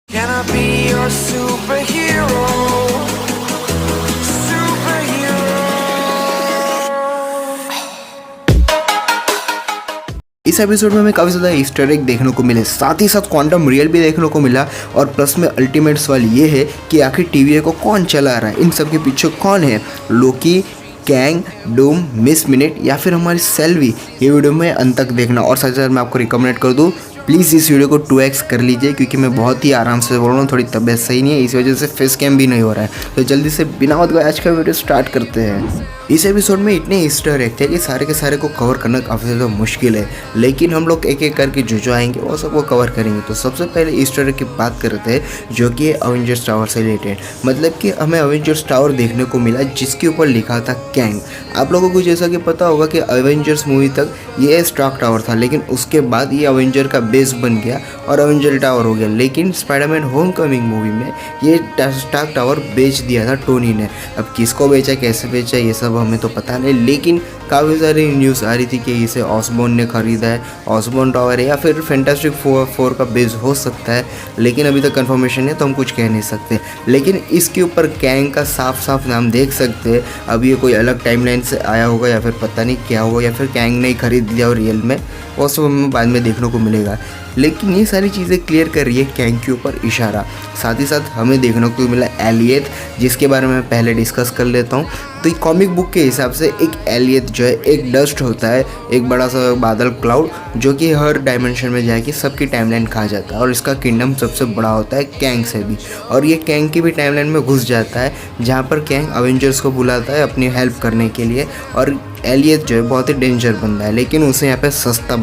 Can I be your superhero? Superhero. इस episode में हमें काफ़ी ज़्यादा ईस्टर एग देखने को मिले, साथ ही साथ क्वांटम रियल भी देखने को मिला। और प्लस में अल्टीमेट सवाल ये है कि आखिर टीवीए को कौन चला रहा है, इन सब के पीछे कौन है, लोकी, कैंग, डूम, मिस मिनट या फिर हमारी सेल्वी। ये वीडियो में अंत तक देखना। और साथ ही साथ मैं आपको रिकमेंड कर दूँ, प्लीज़ इस वीडियो को 2x कर लीजिए, क्योंकि मैं बहुत ही आराम से बोल रहा हूँ, थोड़ी तबीयत सही नहीं है, इस वजह से फेस कैम भी नहीं हो रहा है। तो जल्दी से बिना वक्त गए आज का वीडियो स्टार्ट करते हैं। इस एपिसोड में इतने ईस्टर एग थे कि सारे के सारे को कवर करना काफ़ी ज़्यादा मुश्किल है, लेकिन हम लोग एक एक करके जो आएंगे वो सबको कवर करेंगे। तो सबसे पहले ईस्टर एग की बात करते हैं, जो कि अवेंजर्स टावर से रिलेटेड। मतलब कि हमें अवेंजर्स टावर देखने को मिला जिसके ऊपर लिखा था कैंग। आप लोगों को जैसा कि पता होगा कि अवेंजर्स मूवी तक ये स्टार्क टावर था, लेकिन उसके बाद ये अवेंजर का बेस बन गया और अवेंजर टावर हो गया। लेकिन स्पाइडरमैन होमकमिंग मूवी में ये स्टार्क टावर बेच दिया था टोनी ने। अब किसको बेचा, कैसे बेचा, ये सब हमें तो पता नहीं, लेकिन काफ़ी सारी न्यूज़ आ रही थी कि इसे ऑसबॉर्न ने खरीदा है, ऑसबॉर्न टावर है या फिर फैंटास्टिक फोर का बेस हो सकता है, लेकिन अभी तक कंफर्मेशन है तो हम कुछ कह नहीं सकते। लेकिन इसके ऊपर कैंग का साफ साफ नाम देख सकते हैं। अब ये कोई अलग टाइमलाइन से आया होगा या फिर पता नहीं क्या होगा, या फिर कैंग ने खरीद लिया और रियल में, वो सब हमें बाद में देखने को मिलेगा। लेकिन ये सारी चीज़ें क्लियर कर रही है कैंग के ऊपर इशारा। साथ ही साथ हमें देखने को मिला एलियत, जिसके बारे में मैं पहले डिस्कस कर लेता हूँ। तो कॉमिक बुक के हिसाब से एक एलियत जो है एक डस्ट होता है, एक बड़ा सा बादल क्लाउड, जो कि हर डायमेंशन में जाके सबकी टाइमलाइन खा जाता है। और इसका किंगडम सबसे बड़ा होता है कैंग से भी, और ये कैंग की भी टाइमलाइन में घुस जाता है, जहाँ पर कैंग अवेंजर्स को बुलाता है अपनी हेल्प करने के लिए। और एलियत जो है बहुत ही डेंजर बंदा है, लेकिन उसे यहाँ पे सस्ता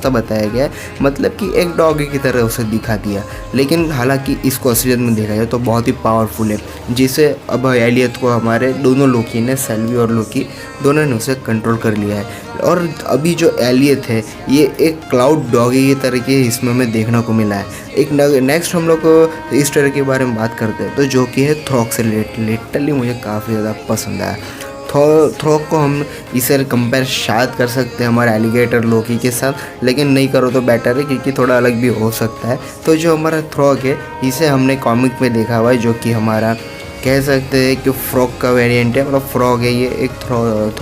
बताया गया है, मतलब कि एक डॉगी की तरह उसे दिखा दिया। लेकिन हालांकि इसको असलियत में देखा जाए तो बहुत ही पावरफुल है, जिसे अब एलियत को हमारे दोनों लोकी ने, सेल्वी और लोकी दोनों ने उसे कंट्रोल कर लिया है। और अभी जो एलियत है ये एक क्लाउड डॉगी की तरह के इसमें हमें देखने को मिला है। एक नेक्स्ट हम लोग इस तरह के बारे में बात करते हैं, तो जो कि है थ्रॉक से लिटरली मुझे काफ़ी ज़्यादा पसंद आया। थ्रॉक को हम इसे कंपेयर शायद कर सकते हैं हमारे एलिगेटर लोकी के साथ, लेकिन नहीं करो तो बेटर है, क्योंकि थोड़ा अलग भी हो सकता है। तो जो हमारा थ्रॉक है इसे हमने कॉमिक में देखा हुआ है, जो कि हमारा कह सकते हैं कि फ्रॉग का वेरिएंट है। मतलब फ्रॉग है ये एक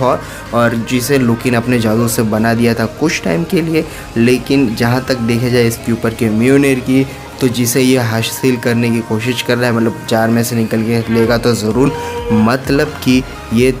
थॉर, और जिसे लोकी ने अपने जादू से बना दिया था कुछ टाइम के लिए। लेकिन जहाँ तक देखा जाए इसके ऊपर के म्योनिर की, तो जिसे ये हासिल करने की कोशिश कर रहा है, मतलब जार में से निकल के लेगा तो ज़रूर, मतलब कि ये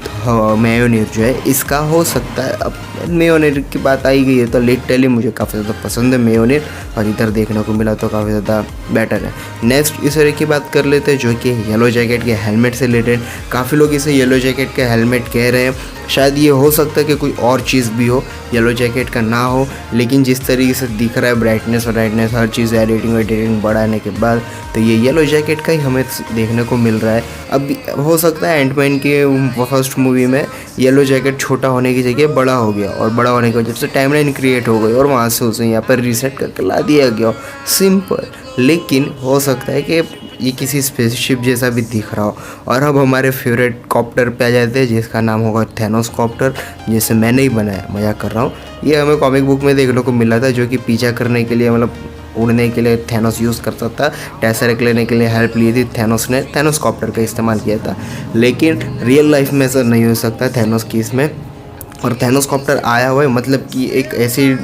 मेयोनेर जो है इसका हो सकता है। अब मेयोनेर की बात आई गई है तो लिटरली मुझे काफ़ी ज़्यादा पसंद है मेयोनेर, और इधर देखने को मिला तो काफ़ी ज़्यादा बेटर है। नेक्स्ट इस तरह की बात कर लेते हैं, जो कि येलो जैकेट के हेलमेट से रिलेटेड। काफ़ी लोग इसे येलो जैकेट के हेलमेट कह रहे हैं, शायद ये हो सकता है कि कोई और चीज़ भी हो, येलो जैकेट का ना हो, लेकिन जिस तरीके से दिख रहा है ब्राइटनेस हर चीज़ एडिटिंग बढ़ाने के बाद, तो ये येलो जैकेट का ही हमें देखने को मिल रहा है। अब हो सकता है एंटमैन के फर्स्ट मूवी में येलो जैकेट छोटा होने की जगह बड़ा हो गया, और बड़ा होने की वजह से टाइमलाइन क्रिएट हो गई और वहाँ से उसे यहाँ पर रीसेट करके ला दिया गया, सिंपल। लेकिन हो सकता है कि ये किसी स्पेसशिप जैसा भी दिख रहा हो। और अब हमारे फेवरेट कॉप्टर पे आ जाते हैं, जिसका नाम होगा थैनोस कॉप्टर, जिसे मैंने ही बनाया, मजाक कर रहा हूँ। ये हमें कॉमिक बुक में देखने को मिला था, जो कि पीछा करने के लिए, मतलब उड़ने के लिए थैनोस यूज़ करता था। टेसरेक्ट लेने के लिए हेल्प ली थी थैनोस ने, थैनोस कॉप्टर का इस्तेमाल किया था। लेकिन रियल लाइफ में ऐसा नहीं हो सकता थैनोस की इसमें। और थैनोस कॉप्टर आया हुआ है, मतलब कि एक ऐसी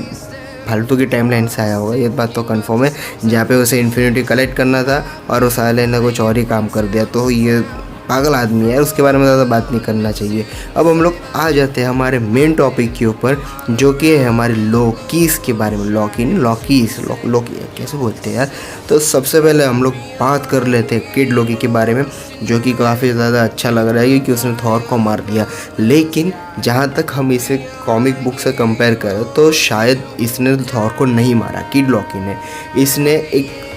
फालतू की टाइमलाइन से आया होगा, ये बात तो कंफर्म है, जहाँ पे उसे इन्फिनिटी कलेक्ट करना था और उस साले ने कुछ और ही काम कर दिया। तो ये पागल आदमी है, उसके बारे में ज़्यादा बात नहीं करना चाहिए। अब हम लोग आ जाते हैं हमारे मेन टॉपिक के ऊपर, जो कि है हमारे लोकीस के बारे में। लोकी कैसे बोलते हैं यार। तो सबसे पहले हम लोग बात कर लेते हैं किड लोकी के बारे में, जो कि काफ़ी ज़्यादा अच्छा लग रहा है क्योंकि उसने थॉर को मार दिया। लेकिन जहाँ तक हम इसे कॉमिक बुक से कंपेयर करें तो शायद इसने थॉर को नहीं मारा, किड लोकी ने। इसने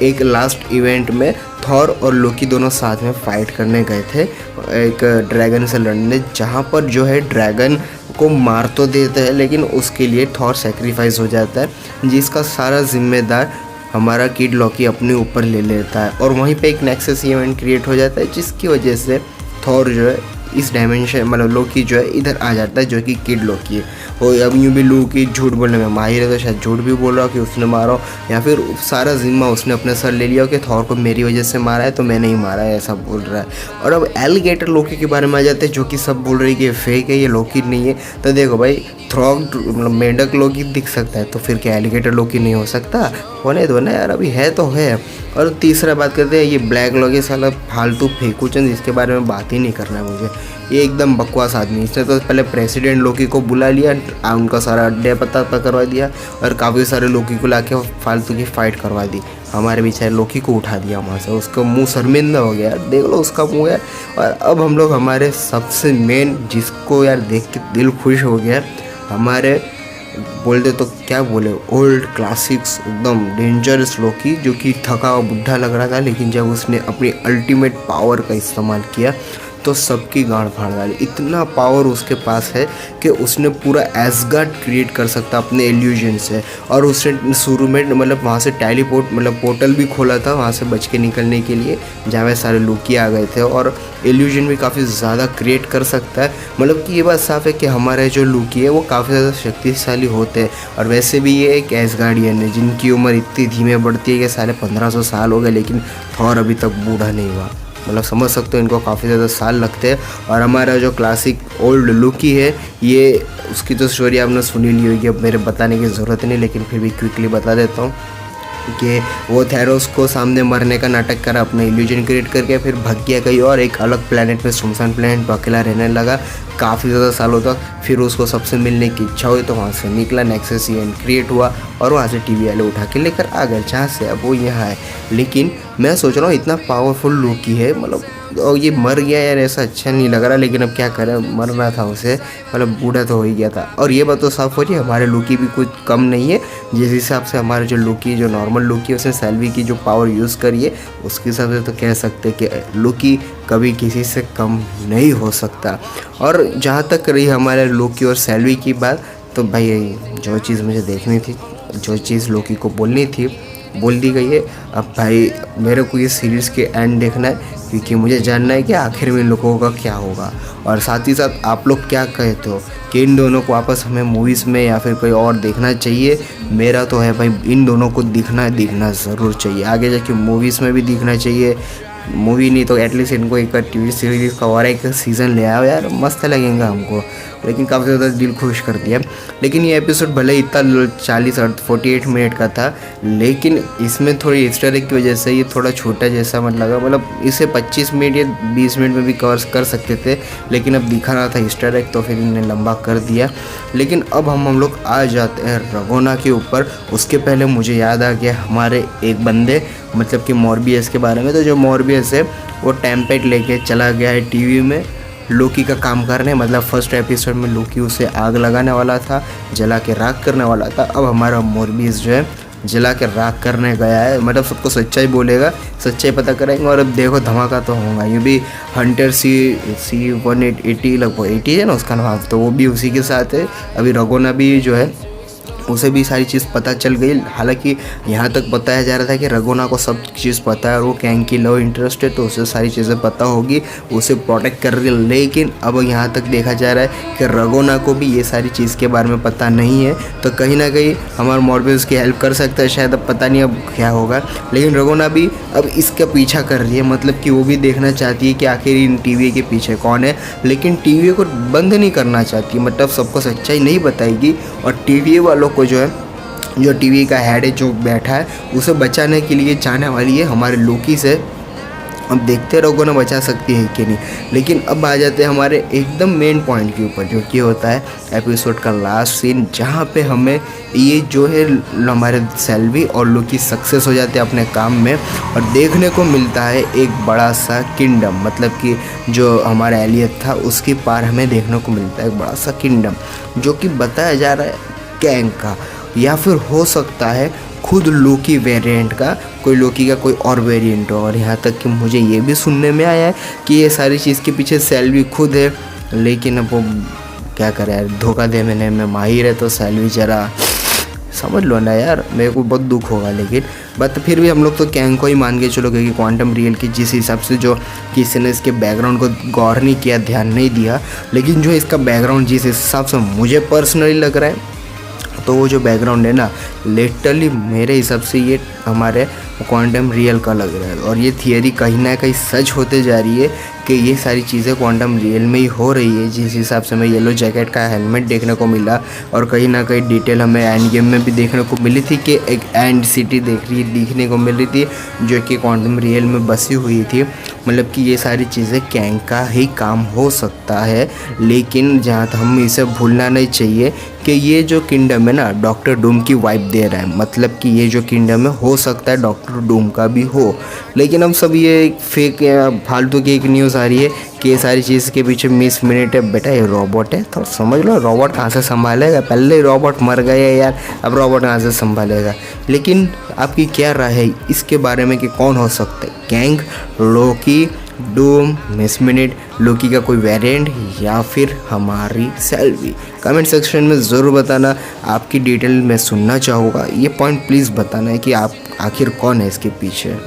एक लास्ट इवेंट में थॉर और लोकी दोनों साथ में फाइट करने गए थे एक ड्रैगन से लड़ने, जहाँ पर जो है ड्रैगन को मार तो देते हैं, लेकिन उसके लिए थॉर सेक्रीफाइस हो जाता है, जिसका सारा जिम्मेदार हमारा किड लोकी अपने ऊपर ले लेता है। और वहीं पे एक नेक्सस इवेंट क्रिएट हो जाता है, जिसकी वजह से थॉर जो है इस डायमेंशन मतलब लोकी जो है इधर आ जाता है, जो कि किड लोकी है। और अब यूँ भी लोकी झूठ बोलने में माहिर है, तो शायद झूठ भी बोल रहा हो कि उसने मारा हो, या फिर सारा जिम्मा उसने अपने सर ले लिया हो कि थॉर को मेरी वजह से मारा है तो मैंने ही मारा है, ऐसा बोल रहा है। और अब एलिगेटर लोकी के बारे में आ जाते हैं, जो कि सब बोल रही है कि ये फेक है, ये लोकी नहीं है। तो देखो भाई, थ्रॉग मतलब मेंढक लोकी दिख सकता है, तो फिर क्या एलिगेटर लोकी नहीं हो सकता? होने दो ना यार, अभी है तो है। और तीसरा बात करते हैं, ये ब्लैक लोकी साला फालतू फेंकूचंद, इसके बारे में बात ही नहीं करना है मुझे। ये एकदम बकवास आदमी, इसने तो पहले प्रेसिडेंट लोकी को बुला लिया, उनका सारा अड्डे पता करवा दिया, और काफ़ी सारे लोकी को लाके फालतू की फाइट करवा दी। हमारे बेचारे लोकी को उठा दिया वहाँ से, उसका मुंह शर्मिंदा हो गया, देख लो उसका मुंह है। और अब हम लोग हमारे सबसे मेन, जिसको यार देख के दिल खुश हो गया, हमारे बोलते तो क्या बोले, ओल्ड क्लासिक्स एकदम डेंजरस लोकी, जो कि थका और बुढ़ा लग रहा था, लेकिन जब उसने अपनी अल्टीमेट पावर का इस्तेमाल किया तो सबकी गांड फाड़ डाली। इतना पावर उसके पास है कि उसने पूरा एसगार्ड क्रिएट कर सकता अपने एल्यूजन से। और उसने शुरू में मतलब वहाँ से टेलीपोर्ट मतलब पोर्टल भी खोला था वहाँ से बच के निकलने के लिए, जहाँ में सारे लोकी आ गए थे। और एल्यूजन भी काफ़ी ज़्यादा क्रिएट कर सकता है। मतलब कि ये बात साफ है कि हमारे जो लोकी है वो काफ़ी ज़्यादा शक्तिशाली होते हैं। और वैसे भी ये एक एसगार्डियन है जिनकी उम्र इतनी धीमे बढ़ती है कि साढ़े 1500 साल हो गए, लेकिन थॉर अभी तक बूढ़ा नहीं हुआ। मतलब समझ सकते हो इनको काफ़ी ज़्यादा साल लगते हैं। और हमारा जो क्लासिक ओल्ड लुकी है, ये उसकी तो स्टोरी आपने सुनी ली होगी, अब मेरे बताने की ज़रूरत नहीं, लेकिन फिर भी क्विकली बता देता हूँ कि वो थेरोस को सामने मरने का नाटक करा, अपना इल्यूजन क्रिएट करके फिर भाग गया कहीं और एक अलग प्लेनेट में, सुनसान प्लेनेट पर अकेला रहने लगा काफ़ी ज़्यादा सालों तक। फिर उसको सबसे मिलने की इच्छा हुई तो वहाँ से निकला, नेक्सस ईवेंट क्रिएट हुआ और वहाँ से टीवी वाले उठा के लेकर आ गए, जहाँ से अब वो यहाँ है। लेकिन मैं सोच रहा हूँ इतना पावरफुल लोकी है, मतलब और ये मर गया यार, ऐसा अच्छा नहीं लग रहा, लेकिन अब क्या करें, मरना था उसे, मतलब बूढ़ा तो हो ही गया था। और ये बात तो साफ हो रही है, हमारे लोकी भी कुछ कम नहीं है। जिस हिसाब से हमारे जो लोकी, जो नॉर्मल लोकी है, उसने सेल्वी की जो पावर यूज़ करी है, उसके हिसाब से तो कह सकते हैं कि लोकी कभी किसी से कम नहीं हो सकता। और जहाँ तक रही हमारे लोकी और सेल्वी की बात, तो भाई जो चीज़ मुझे देखनी थी, जो चीज़ लोकी को बोलनी थी, बोल दी गई है। अब भाई मेरे को ये सीरीज़ के एंड देखना है, क्योंकि मुझे जानना है कि आखिर में इन लोगों का क्या होगा। और साथ ही साथ आप लोग क्या कहते हो कि इन दोनों को वापस हमें मूवीज़ में या फिर कोई और देखना चाहिए? मेरा तो है भाई, इन दोनों को दिखना ज़रूर चाहिए, आगे जाके मूवीज़ में भी दिखना चाहिए। मूवी नहीं तो एटलीस्ट इनको एक टीवी सीरीज़ का और एक सीज़न ले आओ यार, मस्त लगेगा हमको। लेकिन काफ़ी ज़्यादा दिल खुश कर दिया। लेकिन ये एपिसोड भले ही इतना 48 मिनट का था, लेकिन इसमें थोड़ी एक्स्ट्रा एग की वजह से ये थोड़ा छोटा जैसा मन लगा। मतलब इसे 25 मिनट या 20 मिनट में भी कवर कर सकते थे, लेकिन अब दिखा रहा था एक्स्ट्रा एग, तो फिर इन्हें लंबा कर दिया। लेकिन अब हम लोग आ जाते हैं रगोना के ऊपर। उसके पहले मुझे याद आ गया हमारे एक बंदे, मतलब कि मॉर्बियस के बारे में। तो जो मॉर्बियस है वो टेम्पेट लेके चला गया है टीवी में लोकी का काम करने। मतलब फर्स्ट एपिसोड में लोकी उसे आग लगाने वाला था, जला के राख करने वाला था। अब हमारा मॉर्बियस जो है जला के राख करने गया है, मतलब सबको सच्चाई बोलेगा, सच्चाई पता करेंगे। और अब देखो धमाका तो होगा। ये भी हंटर C180 लगभग 80 है ना उसका नाम, तो वो भी उसी के साथ है। अभी रगोना भी जो है उसे भी सारी चीज़ पता चल गई। हालांकि यहाँ तक बताया जा रहा था कि रगोना को सब चीज़ पता है और वो कैंग की लव इंटरेस्ट है, तो उसे सारी चीज़ें पता होगी, उसे प्रोटेक्ट कर रही है। लेकिन अब यहाँ तक देखा जा रहा है कि रगोना को भी ये सारी चीज़ के बारे में पता नहीं है, तो कहीं ना कहीं हमारा मॉर्बियस की हेल्प कर सकता है शायद, अब पता नहीं अब क्या होगा। लेकिन रगोना भी अब इसका पीछा कर रही है, मतलब कि वो भी देखना चाहती है कि आखिर इन टीवी के पीछे कौन है, लेकिन टीवी को बंद नहीं करना चाहती, मतलब सबको सच्चाई नहीं बताएगी। और टीवी वालों को जो है, जो टीवी का हेड है जो बैठा है, उसे बचाने के लिए जाने वाली है हमारे लोकी से। अब देखते रहोगे ना बचा सकती है कि नहीं। लेकिन अब आ जाते हैं हमारे एकदम मेन पॉइंट के ऊपर, जो कि होता है एपिसोड का लास्ट सीन, जहाँ पे हमें ये जो है हमारे सेल्वी और लोकी सक्सेस हो जाते हैं अपने काम में, और देखने को मिलता है एक बड़ा सा किंगडम। मतलब कि जो हमारा एलियट था उसके पार हमें देखने को मिलता है एक बड़ा सा किंगडम, जो कि बताया जा रहा है कैंग का, या फिर हो सकता है खुद लोकी वेरिएंट का, कोई लोकी का कोई और वेरिएंट हो। और यहाँ तक कि मुझे ये भी सुनने में आया है कि ये सारी चीज़ के पीछे सेल्वी खुद है, लेकिन अब वो क्या करे यार, धोखा देने में माहिर है, तो सेल्वी ज़रा समझ लो ना यार, मेरे को बहुत दुख होगा। लेकिन बट फिर भी हम लोग तो कैंग को ही मान के चलो, क्योंकि क्वांटम रियल की जिस हिसाब से जो किसी ने इसके बैकग्राउंड को गौर नहीं किया, ध्यान नहीं दिया, लेकिन जो इसका बैकग्राउंड जिस हिसाब से मुझे पर्सनली लग रहा है, तो वो जो बैकग्राउंड है ना, लिटरली मेरे हिसाब से ये हमारे क्वांटम रियल का लग रहा है। और ये थियरी कहीं ना कहीं सच होते जा रही है कि ये सारी चीज़ें क्वांटम रियल में ही हो रही है। जिस हिसाब से हमें येलो जैकेट का हेलमेट देखने को मिला, और कहीं ना कहीं डिटेल हमें एंड गेम में भी देखने को मिली थी कि एक एंड सिटी देखने को मिल रही थी जो कि क्वांटम रियल में बसी हुई थी। मतलब कि ये सारी चीज़ें कैंग का ही काम हो सकता है। लेकिन जहाँ तक हम इसे भूलना नहीं चाहिए कि ये जो किंगडम है ना, डॉक्टर डूम की वाइब दे रहा है। मतलब कि ये जो किंगडम है हो सकता है डॉक्टर डूम का भी हो। लेकिन हम सब ये फेक या फालतू की एक न्यूज़ आ रही है कि ये सारी चीज़ के पीछे मिस मिनट है। बेटा ये रोबोट है, तो समझ लो रोबोट कहाँ से संभालेगा। पहले ही रोबोट मर गए यार, अब रोबोट कहाँ से संभालेगा। लेकिन आपकी क्या राय है इसके बारे में कि कौन हो सकता है, कैंग, लोकी, डूम, मिस मिनट, लोकी का कोई वेरिएंट, या फिर हमारी सेल्वी? कमेंट सेक्शन में ज़रूर बताना, आपकी डिटेल मैं सुनना चाहूँगा। ये पॉइंट प्लीज़ बताना है कि आप आखिर कौन है इसके पीछे।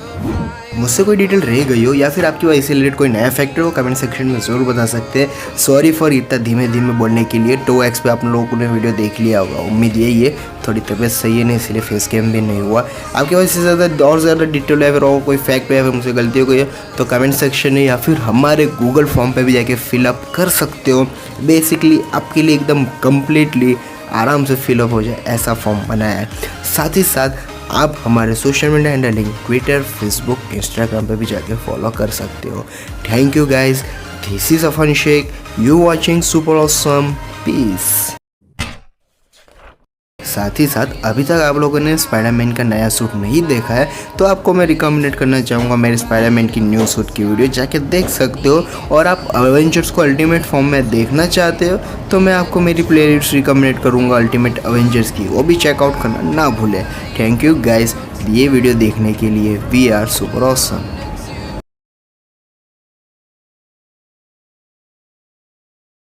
मुझसे कोई डिटेल रह गई हो या फिर आपकी वजह से रिलेटेड कोई नया फैक्टर हो, कमेंट सेक्शन में ज़रूर बता सकते हैं। सॉरी फॉर इतना धीमे धीमे बोलने के लिए। 2x पे आप लोगों ने वीडियो देख लिया होगा, उम्मीद यही है। थोड़ी तबीयत सही है नहीं, इसलिए फेस कैम भी नहीं हुआ। आपकी वजह से ज़्यादा और ज़्यादा डिटेल या फिर और कोई फैक्ट या फिर मुझसे गलती हो गई है तो कमेंट सेक्शन में या फिर हमारे गूगल फॉर्म पे भी जाके फिलअप कर सकते हो। बेसिकली आपके लिए एकदम कम्प्लीटली आराम से फिलअप हो जाए ऐसा फॉर्म बनाया है। साथ ही साथ आप हमारे social media handle link Twitter, Facebook, Instagram पे भी जाके फॉलो कर सकते हो। Thank you guys, this is Afan Shaikh, you watching super awesome, peace. साथ ही साथ अभी तक आप लोगों ने स्पाइडरमैन का नया सूट नहीं देखा है तो आपको मैं रिकमेंड करना चाहूँगा मेरे स्पाइडरमैन की न्यू सूट की वीडियो जाके देख सकते हो। और आप अवेंजर्स को अल्टीमेट फॉर्म में देखना चाहते हो तो मैं आपको मेरी प्लेलिस्ट रिकमेंड करूँगा अल्टीमेट अवेंजर्स की, वो भी चेकआउट करना ना भूलें। थैंक यू गाइज ये वीडियो देखने के लिए। We are super awesome.